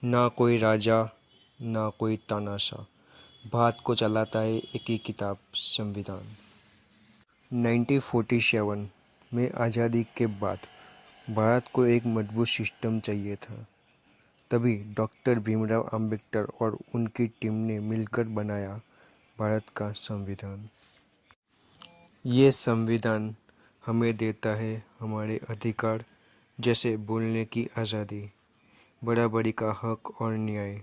ना कोई राजा ना कोई तानाशाह, भारत को चलाता है एक ही किताब, संविधान। 1947 में आज़ादी के बाद भारत को एक मजबूत सिस्टम चाहिए था। तभी डॉक्टर भीमराव अंबेडकर और उनकी टीम ने मिलकर बनाया भारत का संविधान। ये संविधान हमें देता है हमारे अधिकार, जैसे बोलने की आज़ादी, बराबरी का हक और न्याय,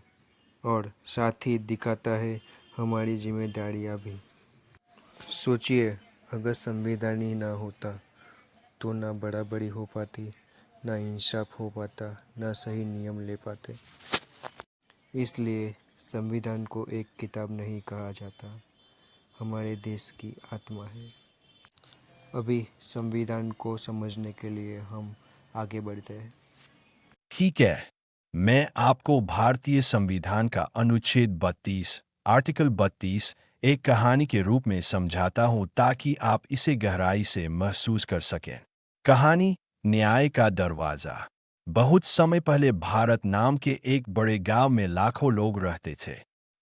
और साथ ही दिखाता है हमारी जिम्मेदारियां भी। सोचिए, अगर संविधान ही ना होता तो ना बराबरी हो पाती, ना इंसाफ हो पाता, ना सही नियम ले पाते। इसलिए संविधान को एक किताब नहीं कहा जाता, हमारे देश की आत्मा है। अभी संविधान को समझने के लिए हम आगे बढ़ते हैं। ठीक है, मैं आपको भारतीय संविधान का अनुच्छेद 32, आर्टिकल 32 एक कहानी के रूप में समझाता हूं ताकि आप इसे गहराई से महसूस कर सकें। कहानी न्याय का दरवाजा। बहुत समय पहले भारत नाम के एक बड़े गांव में लाखों लोग रहते थे।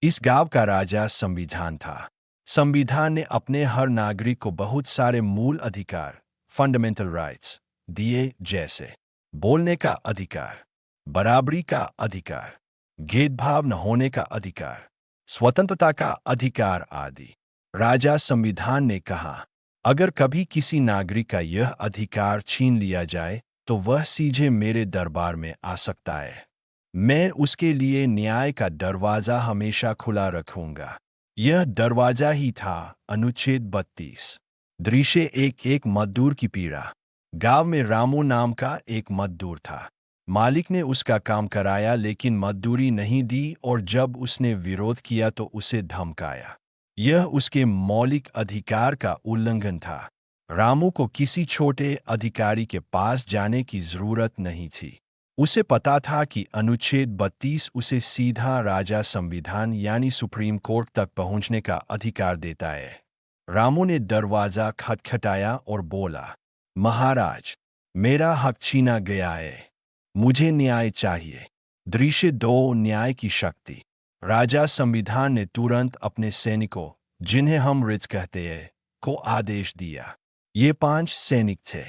इस गांव का राजा संविधान था। संविधान ने अपने हर नागरिक को बहुत सारे मूल अधिकार, फंडामेंटल राइट्स, दिए, जैसे बोलने का अधिकार, बराबरी का अधिकार, भेदभाव न होने का अधिकार, स्वतंत्रता का अधिकार आदि। राजा संविधान ने कहा, अगर कभी किसी नागरिक का यह अधिकार छीन लिया जाए तो वह सीधे मेरे दरबार में आ सकता है। मैं उसके लिए न्याय का दरवाजा हमेशा खुला रखूंगा। यह दरवाजा ही था अनुच्छेद 32। दृश्य एक मजदूर की पीड़ा। गांव में रामू नाम का एक मजदूर था। मालिक ने उसका काम कराया लेकिन मजदूरी नहीं दी और जब उसने विरोध किया तो उसे धमकाया। यह उसके मौलिक अधिकार का उल्लंघन था। रामू को किसी छोटे अधिकारी के पास जाने की जरूरत नहीं थी। उसे पता था कि अनुच्छेद 32 उसे सीधा राजा संविधान यानी सुप्रीम कोर्ट तक पहुंचने का अधिकार देता है। रामू ने दरवाजा खटखटाया और बोला, महाराज, मेरा हक छीना गया है, मुझे न्याय चाहिए। दृश्य 2 न्याय की शक्ति। राजा संविधान ने तुरंत अपने सैनिकों, जिन्हें हम रिट्स कहते हैं, को आदेश दिया। ये 5 सैनिक थे।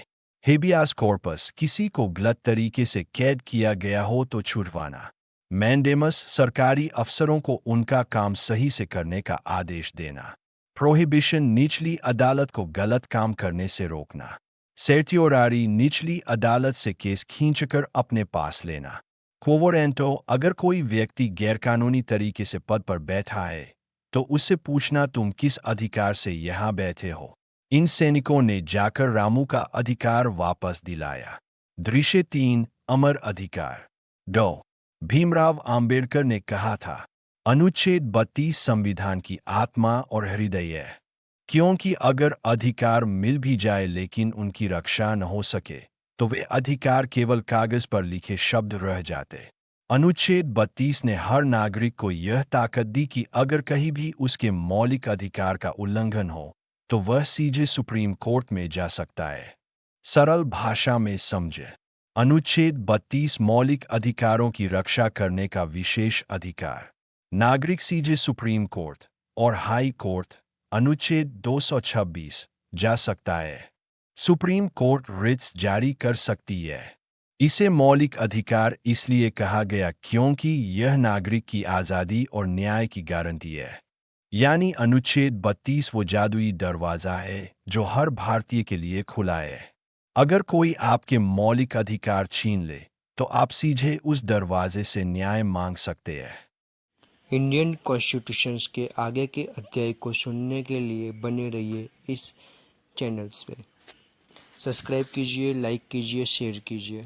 हेबियास कॉर्पस, किसी को गलत तरीके से कैद किया गया हो तो छुड़वाना। मैंडेमस, सरकारी अफसरों को उनका काम सही से करने का आदेश देना। प्रोहिबिशन, निचली अदालत को गलत काम करने से रोकना। सर्टियोरारी, निचली अदालत से केस खींचकर अपने पास लेना। कोवोरेंटो, अगर कोई व्यक्ति गैरकानूनी तरीके से पद पर बैठा है तो उससे पूछना तुम किस अधिकार से यहाँ बैठे हो। इन सैनिकों ने जाकर रामू का अधिकार वापस दिलाया। दृश्य 3 अमर अधिकार। डॉ. भीमराव अंबेडकर ने कहा था, अनुच्छेद 32 संविधान की आत्मा और हृदय है, क्योंकि अगर अधिकार मिल भी जाए लेकिन उनकी रक्षा न हो सके तो वे अधिकार केवल कागज पर लिखे शब्द रह जाते। अनुच्छेद 32 ने हर नागरिक को यह ताकत दी कि अगर कहीं भी उसके मौलिक अधिकार का उल्लंघन हो तो वह सीधे सुप्रीम कोर्ट में जा सकता है। सरल भाषा में समझे, अनुच्छेद 32 मौलिक अधिकारों की रक्षा करने का विशेष अधिकार। नागरिक सीधे सुप्रीम कोर्ट और हाई कोर्ट, अनुच्छेद 226, जा सकता है। सुप्रीम कोर्ट रिट्स जारी कर सकती है। इसे मौलिक अधिकार इसलिए कहा गया क्योंकि यह नागरिक की आज़ादी और न्याय की गारंटी है। यानी अनुच्छेद 32 वो जादुई दरवाज़ा है जो हर भारतीय के लिए खुला है। अगर कोई आपके मौलिक अधिकार छीन ले तो आप सीधे उस दरवाजे से न्याय मांग सकते हैं। इंडियन कॉन्स्टिट्यूशन के आगे के अध्याय को सुनने के लिए बने रहिए इस चैनल्स पे। सब्सक्राइब कीजिए, लाइक कीजिए, शेयर कीजिए।